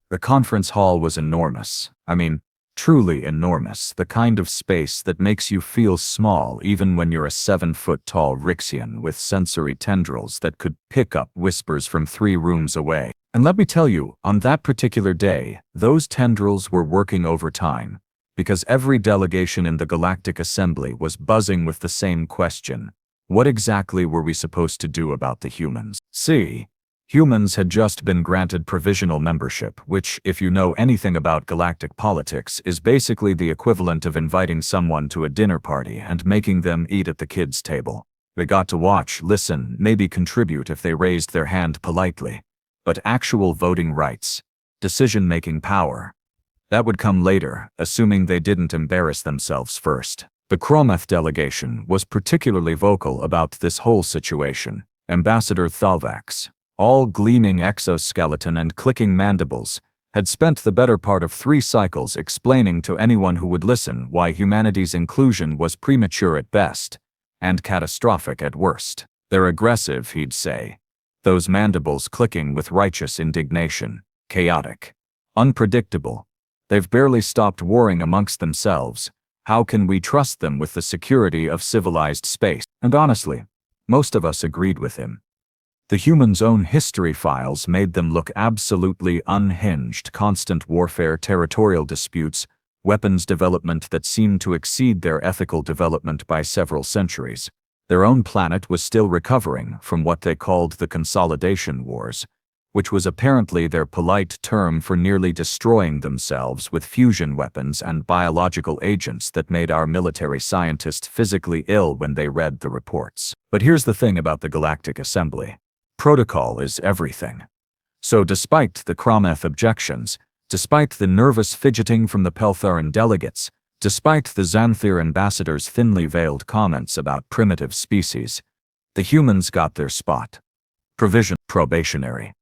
The conference hall was enormous. I mean, truly enormous, the kind of space that makes you feel small even when you're a 7-foot-tall Rixian with sensory tendrils that could pick up whispers from 3 rooms away. And let me tell you, on that particular day, those tendrils were working overtime, because every delegation in the Galactic Assembly was buzzing with the same question. What exactly were we supposed to do about the humans? See, humans had just been granted provisional membership, which, if you know anything about galactic politics, is basically the equivalent of inviting someone to a dinner party and making them eat at the kids' table. They got to watch, listen, maybe contribute if they raised their hand politely. But actual voting rights, decision-making power, that would come later, assuming they didn't embarrass themselves first. The Krometh delegation was particularly vocal about this whole situation. Ambassador Thalvax, all gleaming exoskeleton and clicking mandibles, had spent the better part of 3 cycles explaining to anyone who would listen why humanity's inclusion was premature at best and catastrophic at worst. They're aggressive, he'd say, those mandibles clicking with righteous indignation, chaotic, unpredictable. They've barely stopped warring amongst themselves. How can we trust them with the security of civilized space? And honestly, most of us agreed with him. The humans' own history files made them look absolutely unhinged. Constant warfare, territorial disputes, weapons development that seemed to exceed their ethical development by several centuries. Their own planet was still recovering from what they called the Consolidation Wars, which was apparently their polite term for nearly destroying themselves with fusion weapons and biological agents that made our military scientists physically ill when they read the reports. But here's the thing about the Galactic Assembly. Protocol is everything. So despite the Krometh objections, despite the nervous fidgeting from the Peltharan delegates, despite the Xanthir ambassador's thinly veiled comments about primitive species, the humans got their spot. Probationary.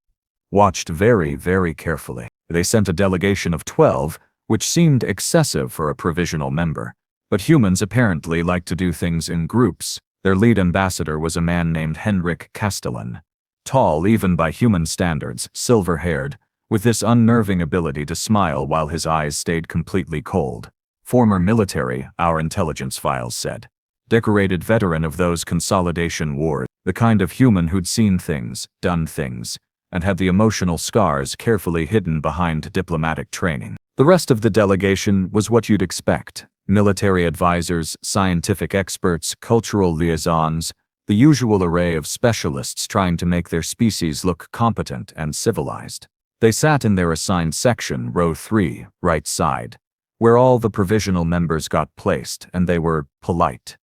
Watched very, very carefully. They sent a delegation of 12, which seemed excessive for a provisional member. But humans apparently like to do things in groups. Their lead ambassador was a man named Henrik Castellan. Tall even by human standards, silver-haired, with this unnerving ability to smile while his eyes stayed completely cold. Former military, our intelligence files said. Decorated veteran of those consolidation wars, the kind of human who'd seen things, done things, and had the emotional scars carefully hidden behind diplomatic training. The rest of the delegation was what you'd expect. Military advisors, scientific experts, cultural liaisons, the usual array of specialists trying to make their species look competent and civilized. They sat in their assigned section, row 3, right side, where all the provisional members got placed, and they were polite,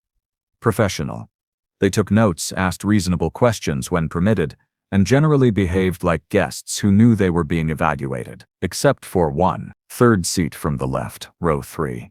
professional. They took notes, asked reasonable questions when permitted, and generally behaved like guests who knew they were being evaluated, except for one, third seat from the left, row 3.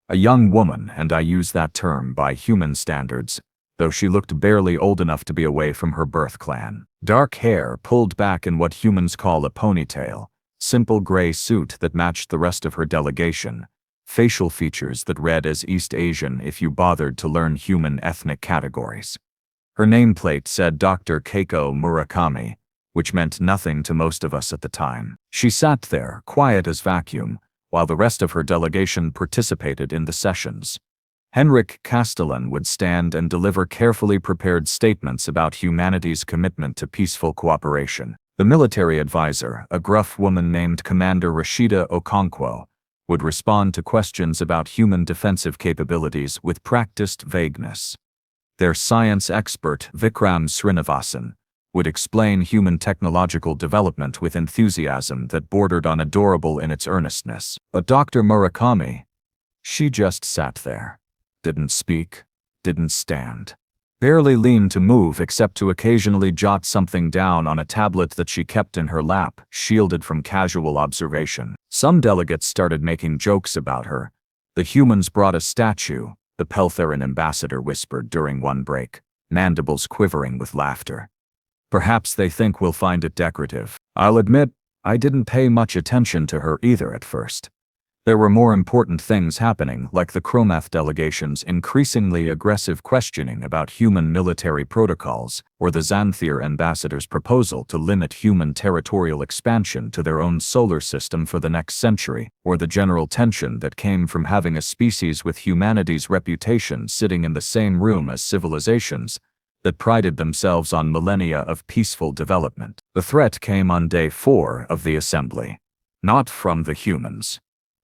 A young woman, and I use that term by human standards, though she looked barely old enough to be away from her birth clan. Dark hair pulled back in what humans call a ponytail, simple gray suit that matched the rest of her delegation, facial features that read as East Asian if you bothered to learn human ethnic categories. Her nameplate said Dr. Keiko Murakami, which meant nothing to most of us at the time. She sat there, quiet as vacuum, while the rest of her delegation participated in the sessions. Henrik Castellan would stand and deliver carefully prepared statements about humanity's commitment to peaceful cooperation. The military advisor, a gruff woman named Commander Rashida Okonkwo, would respond to questions about human defensive capabilities with practiced vagueness. Their science expert, Vikram Srinivasan, would explain human technological development with enthusiasm that bordered on adorable in its earnestness. But Dr. Murakami, she just sat there. Didn't speak, didn't stand. Barely leaned to move except to occasionally jot something down on a tablet that she kept in her lap, shielded from casual observation. Some delegates started making jokes about her. The humans brought a statue, the Peltharan ambassador whispered during one break, mandibles quivering with laughter. Perhaps they think we'll find it decorative. I'll admit, I didn't pay much attention to her either at first. There were more important things happening, like the Chromath delegation's increasingly aggressive questioning about human military protocols, or the Xanthir ambassador's proposal to limit human territorial expansion to their own solar system for the next century, or the general tension that came from having a species with humanity's reputation sitting in the same room as civilizations that prided themselves on millennia of peaceful development. The threat came on day 4 of the assembly. Not from the humans.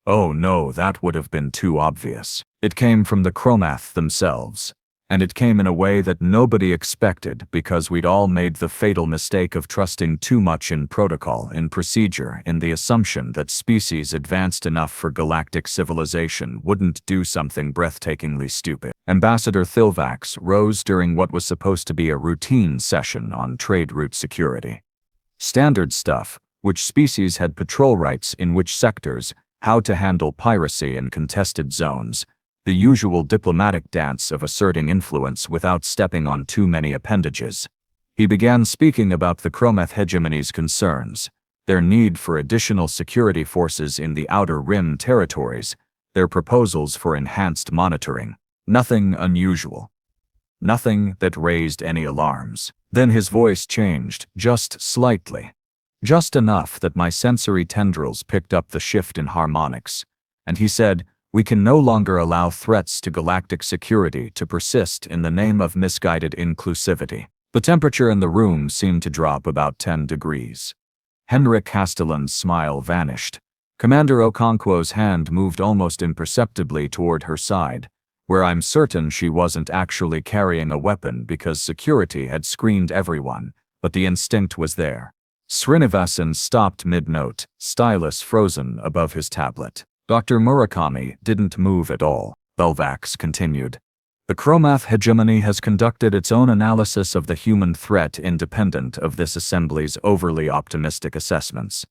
Oh no, that would have been too obvious. It came from the Chromath themselves. And it came in a way that nobody expected, because we'd all made the fatal mistake of trusting too much in protocol, in procedure, in the assumption that species advanced enough for galactic civilization wouldn't do something breathtakingly stupid. Ambassador Thilvax rose during what was supposed to be a routine session on trade route security. Standard stuff, which species had patrol rights in which sectors, how to handle piracy in contested zones, the usual diplomatic dance of asserting influence without stepping on too many appendages. He began speaking about the Chromath hegemony's concerns, their need for additional security forces in the Outer Rim territories, their proposals for enhanced monitoring. Nothing unusual. Nothing that raised any alarms. Then his voice changed, just slightly. Just enough that my sensory tendrils picked up the shift in harmonics, and he said, "We can no longer allow threats to galactic security to persist in the name of misguided inclusivity." The temperature in the room seemed to drop about 10 degrees. Henrik Castellan's smile vanished. Commander Okonkwo's hand moved almost imperceptibly toward her side, where I'm certain she wasn't actually carrying a weapon because security had screened everyone, but the instinct was there. Srinivasan stopped mid-note, stylus frozen above his tablet. Dr. Murakami didn't move at all. Thilvax continued. The Chromath hegemony has conducted its own analysis of the human threat independent of this assembly's overly optimistic assessments.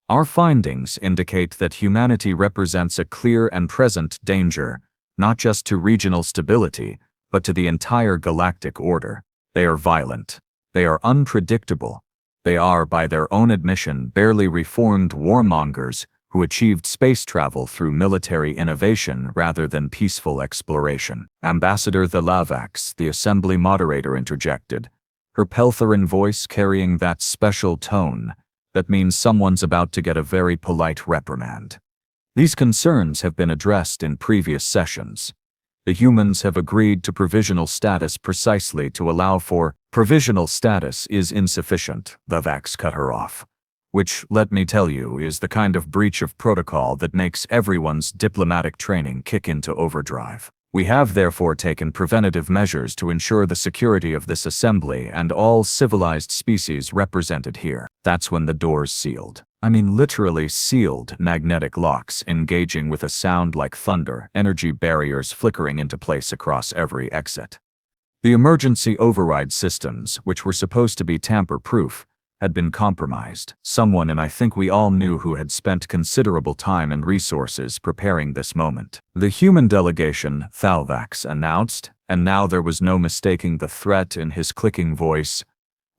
Our findings indicate that humanity represents a clear and present danger, not just to regional stability, but to the entire galactic order. They are violent. They are unpredictable. They are, by their own admission, barely reformed warmongers who achieved space travel through military innovation rather than peaceful exploration. Ambassador Thilvax, the assembly moderator, interjected, her Peltherin voice carrying that special tone that means someone's about to get a very polite reprimand. These concerns have been addressed in previous sessions. The humans have agreed to provisional status precisely to allow for provisional status is insufficient, Thilvax cut her off. Which, let me tell you, is the kind of breach of protocol that makes everyone's diplomatic training kick into overdrive. We have therefore taken preventative measures to ensure the security of this assembly and all civilized species represented here. That's when the doors sealed. I mean literally sealed, magnetic locks engaging with a sound like thunder, energy barriers flickering into place across every exit. The emergency override systems, which were supposed to be tamper-proof, had been compromised. Someone, and I think we all knew who, had spent considerable time and resources preparing this moment. The human delegation, Thilvax announced, and now there was no mistaking the threat in his clicking voice,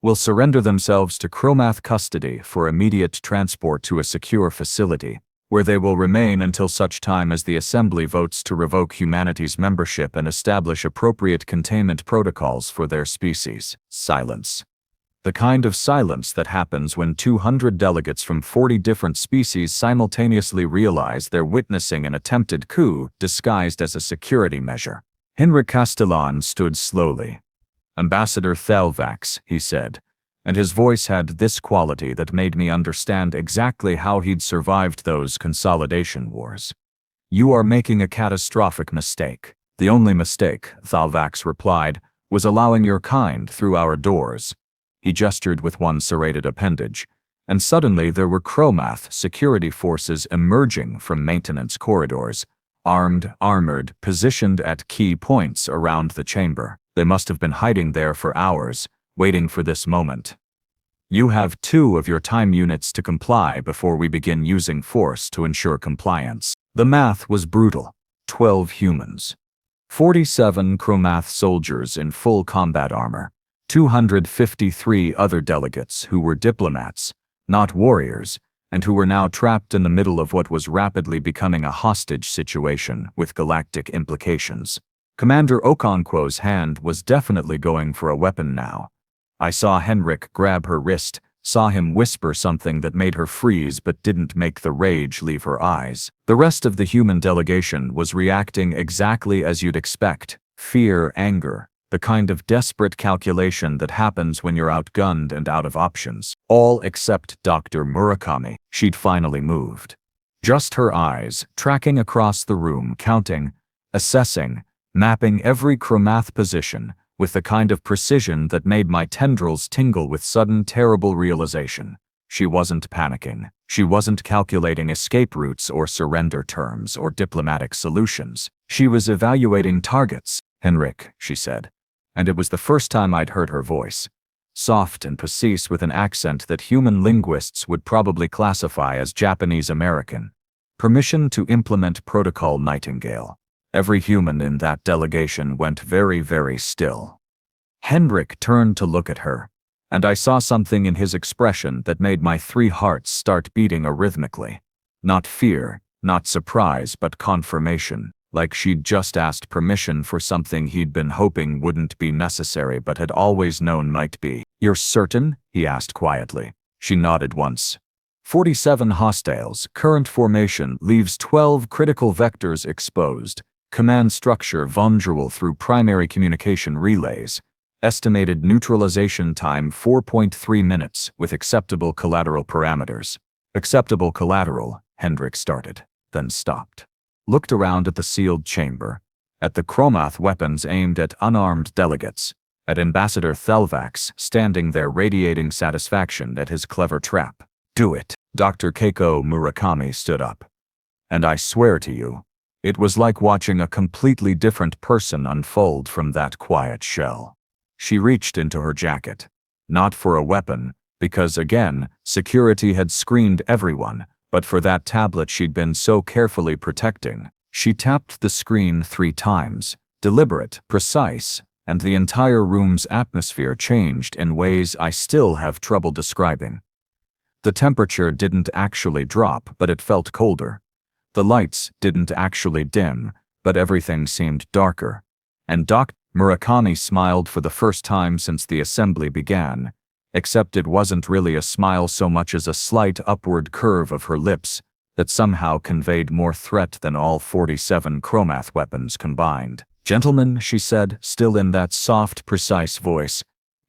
will surrender themselves to Chromath custody for immediate transport to a secure facility, where they will remain until such time as the Assembly votes to revoke humanity's membership and establish appropriate containment protocols for their species. Silence. The kind of silence that happens when 200 delegates from 40 different species simultaneously realize they're witnessing an attempted coup disguised as a security measure. Henrik Castellan stood slowly. Ambassador Thilvax, he said, and his voice had this quality that made me understand exactly how he'd survived those consolidation wars. You are making a catastrophic mistake. The only mistake, Thilvax replied, was allowing your kind through our doors. He gestured with one serrated appendage, and suddenly there were Chromath security forces emerging from maintenance corridors, armored, positioned at key points around the chamber. They must have been hiding there for hours, waiting for this moment. You have 2 of your time units to comply before we begin using force to ensure compliance. The math was brutal. 12 humans. 47 Chromath soldiers in full combat armor. 253 other delegates who were diplomats, not warriors, and who were now trapped in the middle of what was rapidly becoming a hostage situation with galactic implications. Commander Okonkwo's hand was definitely going for a weapon now. I saw Henrik grab her wrist, saw him whisper something that made her freeze but didn't make the rage leave her eyes. The rest of the human delegation was reacting exactly as you'd expect: fear, anger, the kind of desperate calculation that happens when you're outgunned and out of options. All except Dr. Murakami. She'd finally moved. Just her eyes, tracking across the room, counting, assessing, mapping every chromath position, with the kind of precision that made my tendrils tingle with sudden terrible realization. She wasn't panicking. She wasn't calculating escape routes or surrender terms or diplomatic solutions. She was evaluating targets. "Henrik," she said. And it was the first time I'd heard her voice. Soft and precise, with an accent that human linguists would probably classify as Japanese-American. "Permission to implement Protocol Nightingale." Every human in that delegation went very, very still. Henrik turned to look at her, and I saw something in his expression that made my 3 hearts start beating arrhythmically. Not fear, not surprise, but confirmation, like she'd just asked permission for something he'd been hoping wouldn't be necessary but had always known might be. "You're certain?" he asked quietly. She nodded once. 47 hostiles, current formation leaves 12 critical vectors exposed. Command structure vulnerable through primary communication relays. Estimated neutralization time 4.3 minutes with acceptable collateral parameters. Acceptable collateral, Hendrik started, then stopped. Looked around at the sealed chamber, at the chromath weapons aimed at unarmed delegates, at Ambassador Thelvax standing there radiating satisfaction at his clever trap. "Do it." Dr. Keiko Murakami stood up. And I swear to you, it was like watching a completely different person unfold from that quiet shell. She reached into her jacket. Not for a weapon, because again, security had screened everyone, but for that tablet she'd been so carefully protecting. She tapped the screen 3 times, deliberate, precise, and the entire room's atmosphere changed in ways I still have trouble describing. The temperature didn't actually drop, but it felt colder. The lights didn't actually dim, but everything seemed darker. And Dr. Murakami smiled for the first time since the assembly began, except it wasn't really a smile so much as a slight upward curve of her lips that somehow conveyed more threat than all 47 chromath weapons combined. "Gentlemen," she said, still in that soft, precise voice,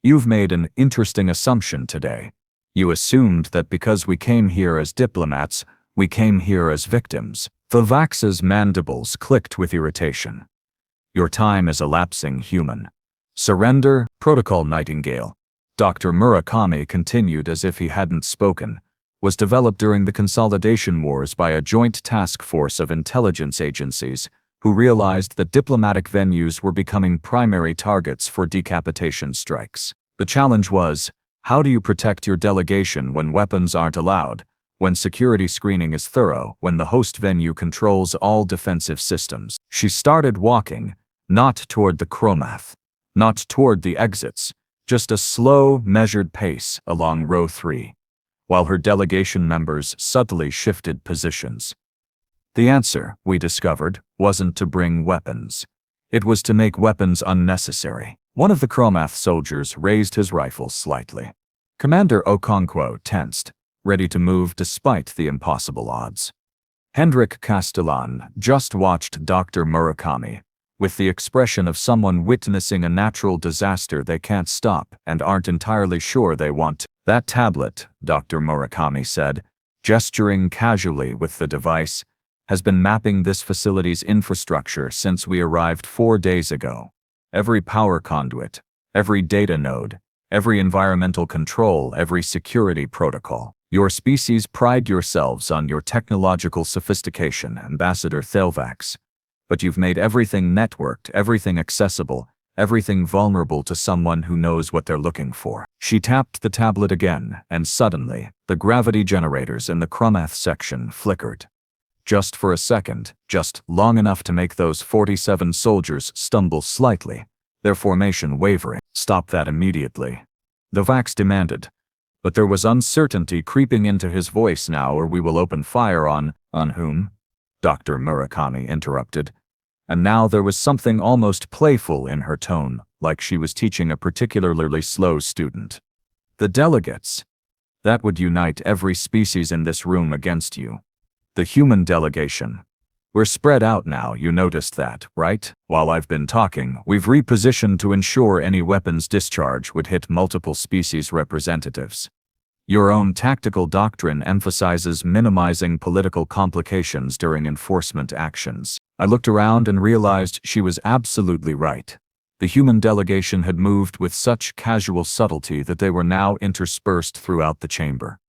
"you've made an interesting assumption today. You assumed that because we came here as diplomats, we came here as victims." Thelvax's mandibles clicked with irritation. "Your time is elapsing, human. Surrender, Protocol Nightingale," Dr. Murakami continued as if he hadn't spoken, "was developed during the Consolidation Wars by a joint task force of intelligence agencies who realized that diplomatic venues were becoming primary targets for decapitation strikes. The challenge was, how do you protect your delegation when weapons aren't allowed, when security screening is thorough, when the host venue controls all defensive systems?" She started walking, not toward the chromath, not toward the exits, just a slow, measured pace along row 3, while her delegation members subtly shifted positions. The answer, we discovered, wasn't to bring weapons. It was to make weapons unnecessary. One of the chromath soldiers raised his rifle slightly. Commander Okonkwo tensed, ready to move despite the impossible odds. Hendrik Castellan just watched Dr. Murakami, with the expression of someone witnessing a natural disaster they can't stop and aren't entirely sure they want to. "That tablet," Dr. Murakami said, gesturing casually with the device, "has been mapping this facility's infrastructure since we arrived 4 days ago. Every power conduit, every data node, every environmental control, every security protocol. Your species pride yourselves on your technological sophistication, Ambassador Thelvax. But you've made everything networked, everything accessible, everything vulnerable to someone who knows what they're looking for." She tapped the tablet again, and suddenly, the gravity generators in the chromath section flickered. Just for a second, just long enough to make those 47 soldiers stumble slightly, their formation wavering. "Stop that immediately," Thelvax demanded. But there was uncertainty creeping into his voice now, or we will open fire on whom? Dr. Murakami interrupted. And now there was something almost playful in her tone, like she was teaching a particularly slow student. The delegates. That would unite every species in this room against you. The human delegation. We're spread out now, you noticed that, right? While I've been talking, we've repositioned to ensure any weapons discharge would hit multiple species representatives. Your own tactical doctrine emphasizes minimizing political complications during enforcement actions. I looked around and realized she was absolutely right. The human delegation had moved with such casual subtlety that they were now interspersed throughout the chamber.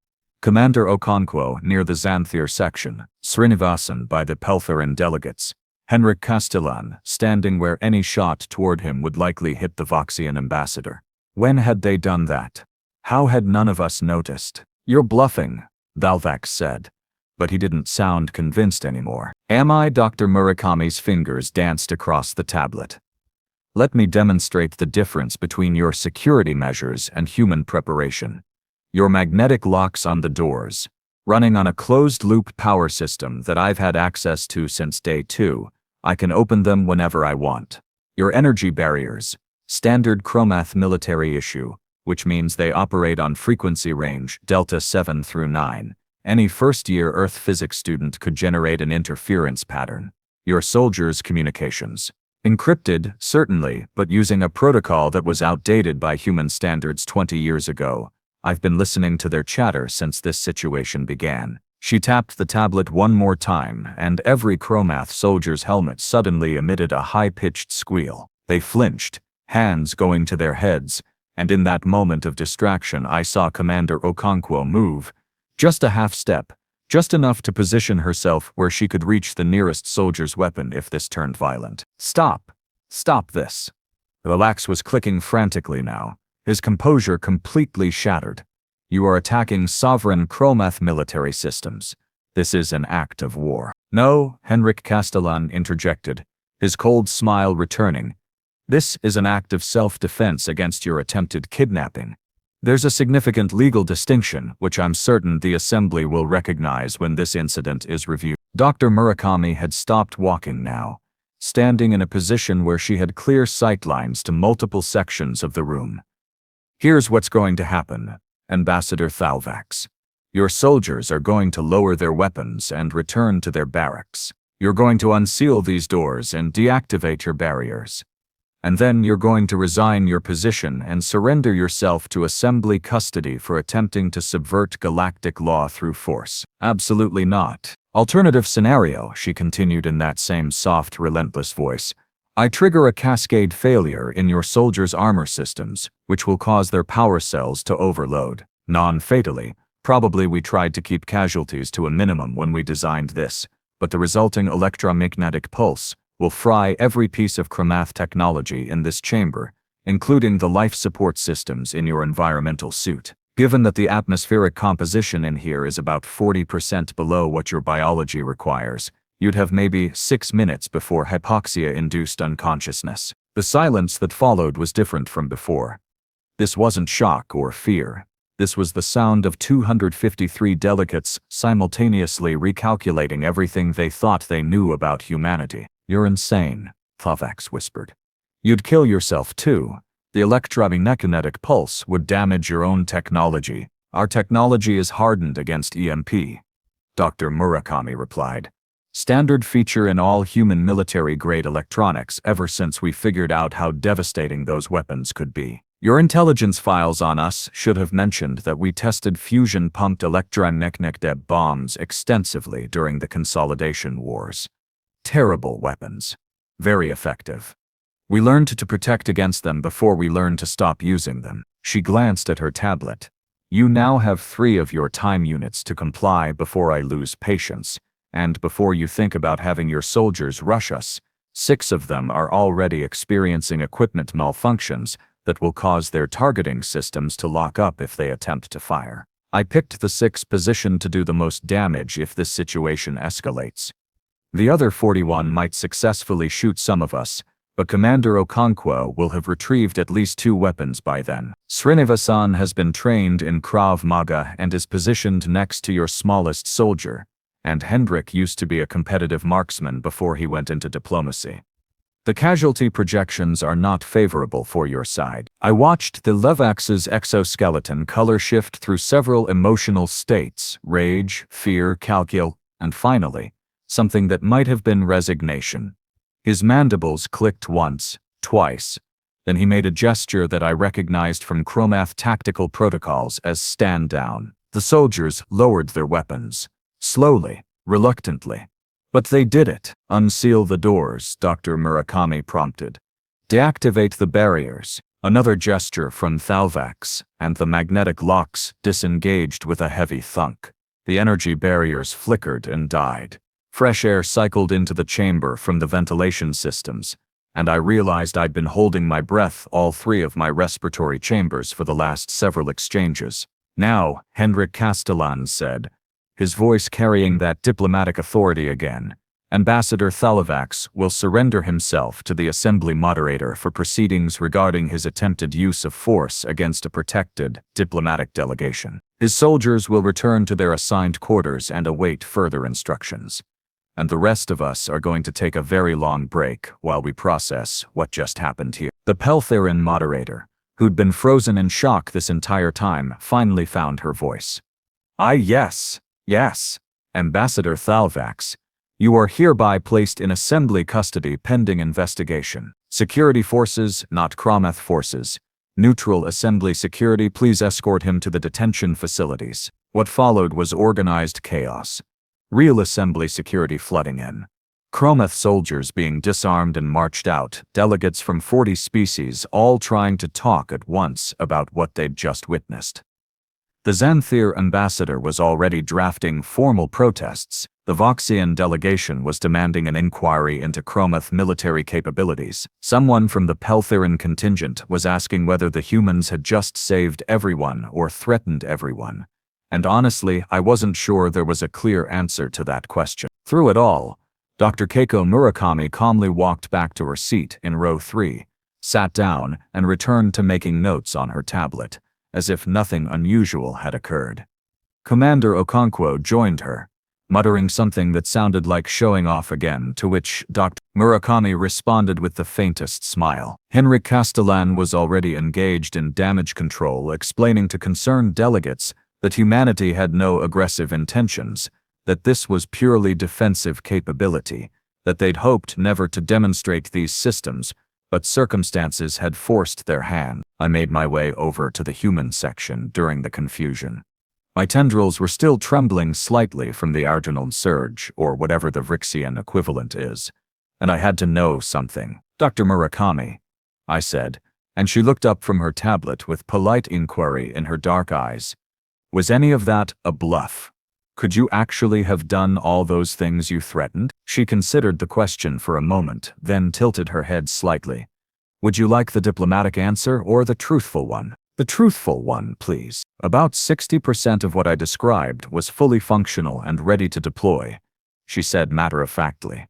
Commander Okonkwo near the Xanthir section, Srinivasan by the Peltherin delegates, Henrik Castellan standing where any shot toward him would likely hit the Voxian ambassador. When had they done that? How had none of us noticed? You're bluffing, Valvax said. But he didn't sound convinced anymore. Am I? Dr. Murakami's fingers danced across the tablet. Let me demonstrate the difference between your security measures and human preparation. Your magnetic locks on the doors, running on a closed-loop power system that I've had access to since day 2, I can open them whenever I want. Your energy barriers, standard Chromath military issue, which means they operate on frequency range delta 7 through 9. Any first-year Earth physics student could generate an interference pattern. Your soldiers' communications. Encrypted, certainly, but using a protocol that was outdated by human standards 20 years ago. I've been listening to their chatter since this situation began. She tapped the tablet one more time, and every Chromath soldier's helmet suddenly emitted a high-pitched squeal. They flinched, hands going to their heads, and in that moment of distraction I saw Commander Okonkwo move, just a half step, just enough to position herself where she could reach the nearest soldier's weapon if this turned violent. Stop! Stop this! Valax was clicking frantically now, his composure completely shattered. You are attacking sovereign Chromath military systems. This is an act of war. No, Henrik Castellan interjected, his cold smile returning. This is an act of self-defense against your attempted kidnapping. There's a significant legal distinction, which I'm certain the Assembly will recognize when this incident is reviewed. Dr. Murakami had stopped walking now, standing in a position where she had clear sightlines to multiple sections of the room. Here's what's going to happen, Ambassador Thalvax. Your soldiers are going to lower their weapons and return to their barracks. You're going to unseal these doors and deactivate your barriers. And then you're going to resign your position and surrender yourself to Assembly custody for attempting to subvert galactic law through force. Absolutely not. Alternative scenario, she continued in that same soft, relentless voice. I trigger a cascade failure in your soldiers' armor systems, which will cause their power cells to overload. Non-fatally, probably we tried to keep casualties to a minimum when we designed this, but the resulting electromagnetic pulse will fry every piece of Chromath technology in this chamber, including the life support systems in your environmental suit. Given that the atmospheric composition in here is about 40% below what your biology requires, you'd have maybe 6 minutes before hypoxia-induced unconsciousness. The silence that followed was different from before. This wasn't shock or fear. This was the sound of 253 delegates simultaneously recalculating everything they thought they knew about humanity. You're insane, Thalvax whispered. You'd kill yourself too. The electromagnetic pulse would damage your own technology. Our technology is hardened against EMP. Dr. Murakami replied. Standard feature in all human military-grade electronics ever since we figured out how devastating those weapons could be. Your intelligence files on us should have mentioned that we tested fusion-pumped electromagnetic bombs extensively during the Consolidation Wars. Terrible weapons. Very effective. We learned to protect against them before we learned to stop using them. She glanced at her tablet. You now have 3 of your time units to comply before I lose patience, and before you think about having your soldiers rush us. 6 of them are already experiencing equipment malfunctions that will cause their targeting systems to lock up if they attempt to fire. I picked the 6th position to do the most damage if this situation escalates. The other 41 might successfully shoot some of us, but Commander Okonkwo will have retrieved at least 2 weapons by then. Srinivas-san has been trained in Krav Maga and is positioned next to your smallest soldier, and Hendrik used to be a competitive marksman before he went into diplomacy. The casualty projections are not favorable for your side. I watched the Levax's exoskeleton color shift through several emotional states: rage, fear, calcul, and finally, something that might have been resignation. His mandibles clicked once, twice. Then he made a gesture that I recognized from Chromath tactical protocols as stand down. The soldiers lowered their weapons, slowly, reluctantly. But they did it. Unseal the doors, Dr. Murakami prompted. Deactivate the barriers. Another gesture from Thalvax, and the magnetic locks disengaged with a heavy thunk. The energy barriers flickered and died. Fresh air cycled into the chamber from the ventilation systems, and I realized I'd been holding my breath all 3 of my respiratory chambers for the last several exchanges. Now, Hendrik Castellan said, his voice carrying that diplomatic authority again, Ambassador Thalavax will surrender himself to the Assembly moderator for proceedings regarding his attempted use of force against a protected diplomatic delegation. His soldiers will return to their assigned quarters and await further instructions. And the rest of us are going to take a very long break while we process what just happened here. The Peltherin moderator, who'd been frozen in shock this entire time, finally found her voice. Yes, Ambassador Thalvax. You are hereby placed in Assembly custody pending investigation. Security forces, not Chromath forces. Neutral Assembly security, please escort him to the detention facilities. What followed was organized chaos. Real Assembly security flooding in. Chromath soldiers being disarmed and marched out, delegates from 40 species all trying to talk at once about what they'd just witnessed. The Xanthir ambassador was already drafting formal protests. The Voxian delegation was demanding an inquiry into Chromath military capabilities. Someone from the Peltherin contingent was asking whether the humans had just saved everyone or threatened everyone. And honestly, I wasn't sure there was a clear answer to that question. Through it all, Dr. Keiko Murakami calmly walked back to her seat in row 3, sat down, and returned to making notes on her tablet, as if nothing unusual had occurred. Commander Okonkwo joined her, muttering something that sounded like showing off again, to which Dr. Murakami responded with the faintest smile. Henrik Castellan was already engaged in damage control, explaining to concerned delegates that humanity had no aggressive intentions, that this was purely defensive capability, that they'd hoped never to demonstrate these systems, but circumstances had forced their hand. I made my way over to the human section during the confusion. My tendrils were still trembling slightly from the Argonal surge, or whatever the Vrixian equivalent is, and I had to know something. Dr. Murakami, I said, and she looked up from her tablet with polite inquiry in her dark eyes. Was any of that a bluff? Could you actually have done all those things you threatened? She considered the question for a moment, then tilted her head slightly. Would you like the diplomatic answer or the truthful one? The truthful one, please. About 60% of what I described was fully functional and ready to deploy, she said matter-of-factly.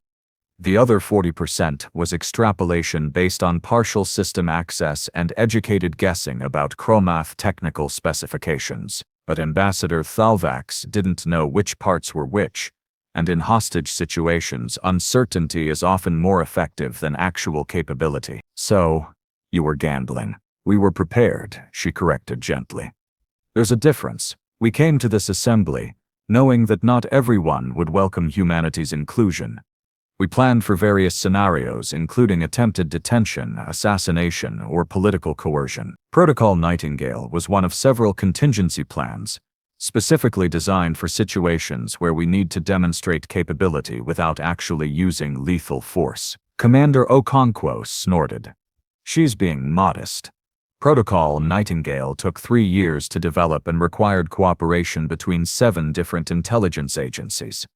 The other 40% was extrapolation based on partial system access and educated guessing about Chromath technical specifications. But Ambassador Thalvax didn't know which parts were which, and in hostage situations, uncertainty is often more effective than actual capability. So, you were gambling. We were prepared, she corrected gently. There's a difference. We came to this assembly, knowing that not everyone would welcome humanity's inclusion. We planned for various scenarios, including attempted detention, assassination, or political coercion. Protocol Nightingale was one of several contingency plans, specifically designed for situations where we need to demonstrate capability without actually using lethal force. Commander Okonkwo snorted. She's being modest. Protocol Nightingale took 3 years to develop and required cooperation between 7 different intelligence agencies.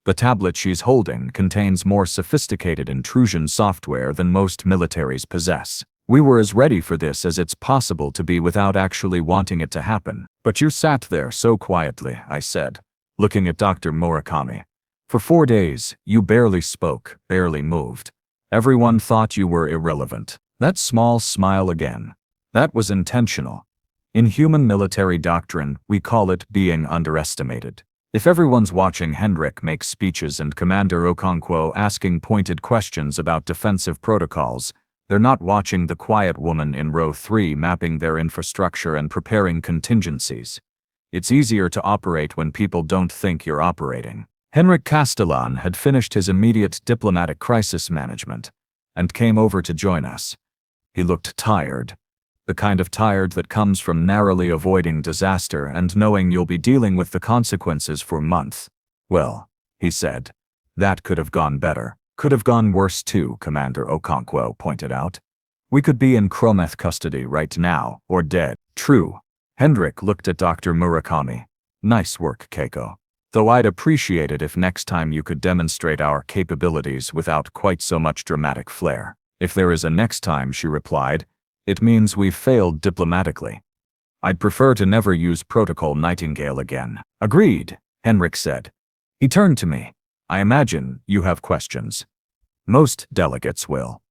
The tablet she's holding contains more sophisticated intrusion software than most militaries possess. We were as ready for this as it's possible to be without actually wanting it to happen. But you sat there so quietly, I said, looking at Dr. Murakami. For 4 days, you barely spoke, barely moved. Everyone thought you were irrelevant. That small smile again. That was intentional. In human military doctrine, we call it being underestimated. If everyone's watching Henrik make speeches and Commander Okonkwo asking pointed questions about defensive protocols, they're not watching the quiet woman in row 3 mapping their infrastructure and preparing contingencies. It's easier to operate when people don't think you're operating. Henrik Castellan had finished his immediate diplomatic crisis management and came over to join us. He looked tired. The kind of tired that comes from narrowly avoiding disaster and knowing you'll be dealing with the consequences for months. Well, he said, that could have gone better. Could have gone worse too, Commander Okonkwo pointed out. We could be in Chrometh custody right now, or dead. True. Henrik looked at Dr. Murakami. Nice work, Keiko. Though I'd appreciate it if next time you could demonstrate our capabilities without quite so much dramatic flair. If there is a next time, she replied, it means we've failed diplomatically. I'd prefer to never use Protocol Nightingale again. Agreed, Henrik said. He turned to me. I imagine you have questions. Most delegates will.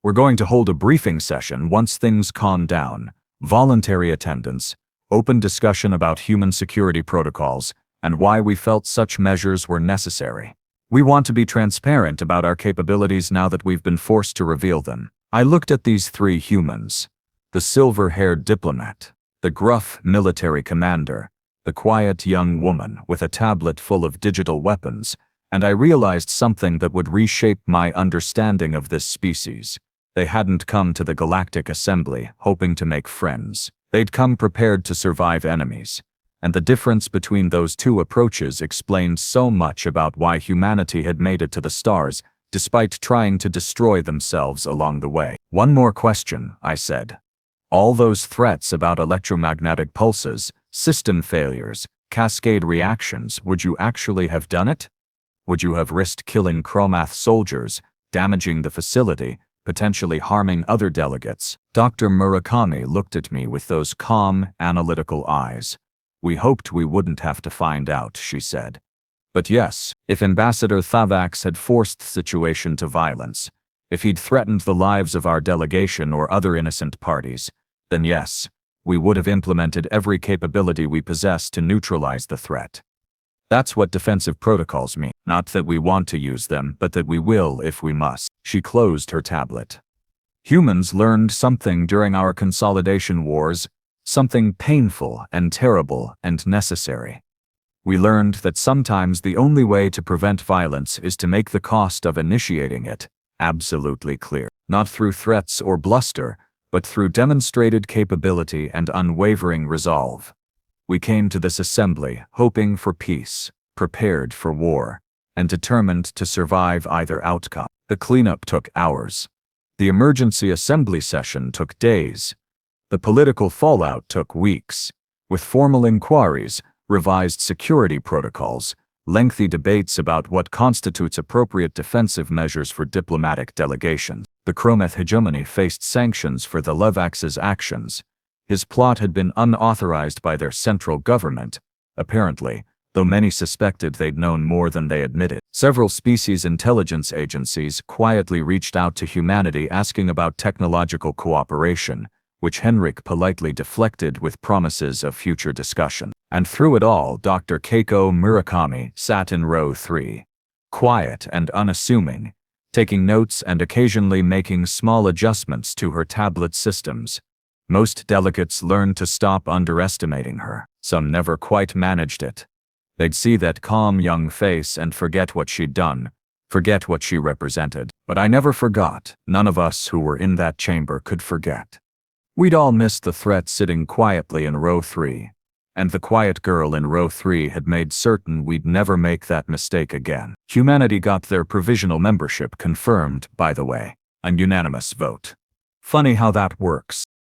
We're going to hold a briefing session once things calm down. Voluntary attendance, open discussion about human security protocols, and why we felt such measures were necessary. We want to be transparent about our capabilities now that we've been forced to reveal them. I looked at these 3 humans. The silver-haired diplomat, the gruff military commander, the quiet young woman with a tablet full of digital weapons, and I realized something that would reshape my understanding of this species. They hadn't come to the Galactic Assembly hoping to make friends. They'd come prepared to survive enemies. And the difference between those 2 approaches explained so much about why humanity had made it to the stars, despite trying to destroy themselves along the way. One more question, I said. All those threats about electromagnetic pulses, system failures, cascade reactions, would you actually have done it? Would you have risked killing Chromath soldiers, damaging the facility, potentially harming other delegates? Dr. Murakami looked at me with those calm, analytical eyes. We hoped we wouldn't have to find out, she said. But yes, if Ambassador Thavax had forced the situation to violence, if he'd threatened the lives of our delegation or other innocent parties, then yes, we would have implemented every capability we possess to neutralize the threat. That's what defensive protocols mean. Not that we want to use them, but that we will if we must. She closed her tablet. Humans learned something during our consolidation wars, something painful and terrible and necessary. We learned that sometimes the only way to prevent violence is to make the cost of initiating it absolutely clear. Not through threats or bluster, but through demonstrated capability and unwavering resolve. We came to this assembly hoping for peace, prepared for war, and determined to survive either outcome. The cleanup took hours. The emergency assembly session took days. The political fallout took weeks, with formal inquiries, revised security protocols, lengthy debates about what constitutes appropriate defensive measures for diplomatic delegations. The Chrometh hegemony faced sanctions for the Levax's actions. His plot had been unauthorized by their central government, apparently, though many suspected they'd known more than they admitted. Several species intelligence agencies quietly reached out to humanity asking about technological cooperation, which Henrik politely deflected with promises of future discussion. And through it all, Dr. Keiko Murakami sat in row 3, quiet and unassuming, taking notes and occasionally making small adjustments to her tablet systems. Most delegates learned to stop underestimating her. Some never quite managed it. They'd see that calm young face and forget what she'd done, forget what she represented. But I never forgot. None of us who were in that chamber could forget. We'd all missed the threat sitting quietly in row 3, and the quiet girl in row 3 had made certain we'd never make that mistake again. Humanity got their provisional membership confirmed, by the way, a unanimous vote. Funny how that works.